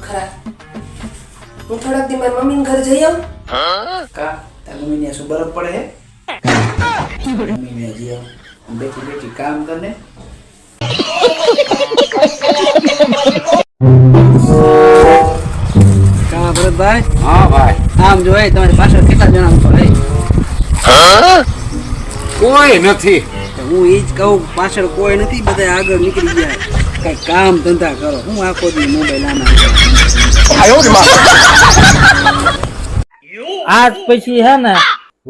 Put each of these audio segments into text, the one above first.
ખરા. હું થોડાક દી મારી મમ્મીને ઘર જઈ આવું. કા તાર મમ્મીને શું બરફ પડે હે? મમ્મીને હજી આમ બેઠી બેઠી કામ કરને. કા ભરતભાઈ? હા ભાઈ. આમ જોઈ તમારી પાછળ કેટલા જણા ઉભા રહે? કોઈ નથી. હું ઈ જ કહું, પાછળ કોઈ નથી, બધા આગળ નીકળી ગયા. કઈ કામ ધંધા કરો. હું આખો દી મોબાઈલ આજ પછી હે ને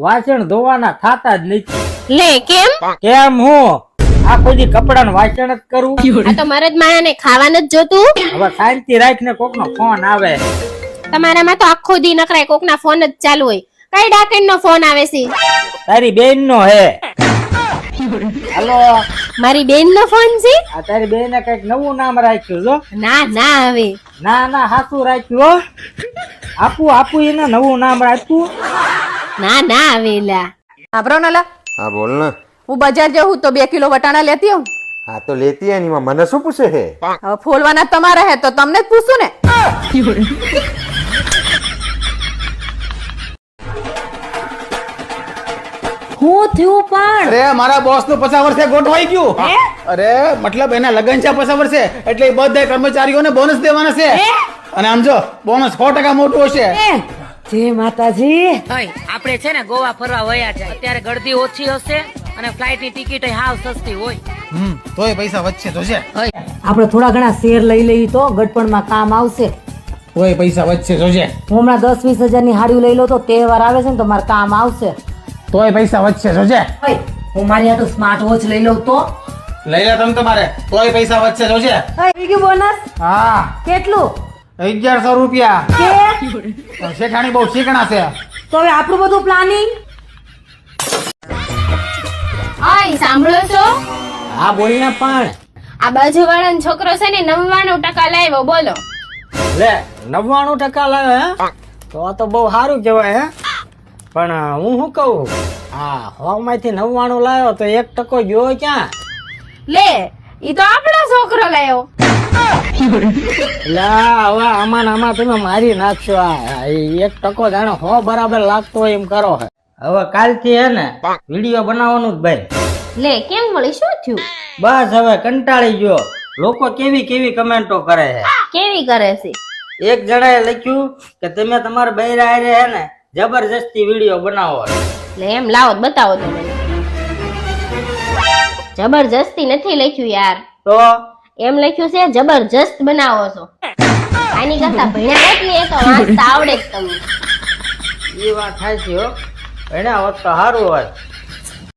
વાસણ ધોવાના થાતા જ નથી. લે કેમ? કેમ હું આખો દી કપડાં વાસણ જ કરું? આ તો મરદ માણાને ખાવાનું જ જોતું. હવે શાંતિ રાખીને કોકનો ફોન આવે. તમારામાં તો આખો દી નકરાય કોકના ફોન જ ચાલુ હોય. કઈ ડાકણનો ફોન આવે છે? તારી બેન નો હે. હાલો, મારી બેનનો ફોન છે? આ તારી બેને કઈક નવું નામ રાખ્યું જો. ના ના હવે ના ના હાસું રાખ્યું હો. આપું એને નવું નામ રાખ્યું. ના ના હવે લા. આબરો નલા, હા બોલ ને. હું બજાર જાઉં તો 2 કિલો વટાણા લેતી આવું. હા તો લેતી આની માં મને શું પૂછે હે? હવે ફોલવાના તમારા હે તો તમને જ પૂછું ને. હું થયું પણ અરે મારા બોસ નું 50 વર્ષે ગોઠવાઈ ગયું. અરે મતલબ એના લગન છે 50 વર્ષે એટલે એ બધા કર્મચારીઓને બોનસ દેવાના છે. અને આમ જો બોનસ 100% મોટું હશે. જય માતાજી. આપણે છે ને ગોવા ફરવા વયા જાય ત્યારે ગળદી ઓછી હશે અને ફ્લાઇટ ની ટિકિટ હાવ સસ્તી હોય. તોય પૈસા વધશે તો છે. આપણે થોડા ઘણા શેર લઈ લઈએ તો ગટપણમાં કામ આવશે. તોય પૈસા વધશે તો છે. હું હમણાં 10-20 હજારની હાડીઓ લઈ લો તો તહેવાર આવે છે ને તો મારે કામ આવશે. તોય પૈસા વધશે તો છે. હું મારી હાટુ સ્માર્ટ વોચ લઈ લઉં તો લઈ લે તમે તમારે તોય પૈસા વધશે તો છે. આવી ગયું બોનસ? હા કેટલું? 1100 રૂપિયા. કે શેઠાણી બહુ શીખણા છે. તો હવે આપણું બધું પ્લાનિંગ. ઓય સાંભળો છો? હા બોલ ને પણ. આ બાજુવાળાનો છોકરો છે ને 99% લાવ્યો. બોલો. લે 99% લાવ્યો હે? તો બહુ સારું કહેવાય હે. પણ હું શું કહું, હા 100 માંથી 99 લાવ્યો તો 1% ગયો ક્યાં? લે ઈ તો આપણો છોકરો લાવ્યો. હવે આમાં તમે મારી નાખશો. આ 1% જાણે 100 બરાબર લાગતો હોય એમ કરો. હવે કાલથી હે ને વિડીયો બનાવવાનું જ ભાઈ. લે કેમ વળી શું થયું? બસ હવે કંટાળી ગયો. લોકો કેવી કેવી કમેન્ટો કરે છે. કેવી કરે છે? એક જણાએ લખ્યું કે તમે તમારા બૈરા હારે હે ને જબરજસ્તી વિડીયો બનાવો. લે એમ લાવો બતાવો તો મને. જબરજસ્તી નથી લખ્યું યાર. તો એમ લખ્યું છે જબરજસ્ત બનાવો છો. આની કરતા ભણ્યા હોત ને એ તો વાંચતા આવડે જ તમને. એ વાત થાય છે હો. ભણ્યા હોત તો સારું હોત.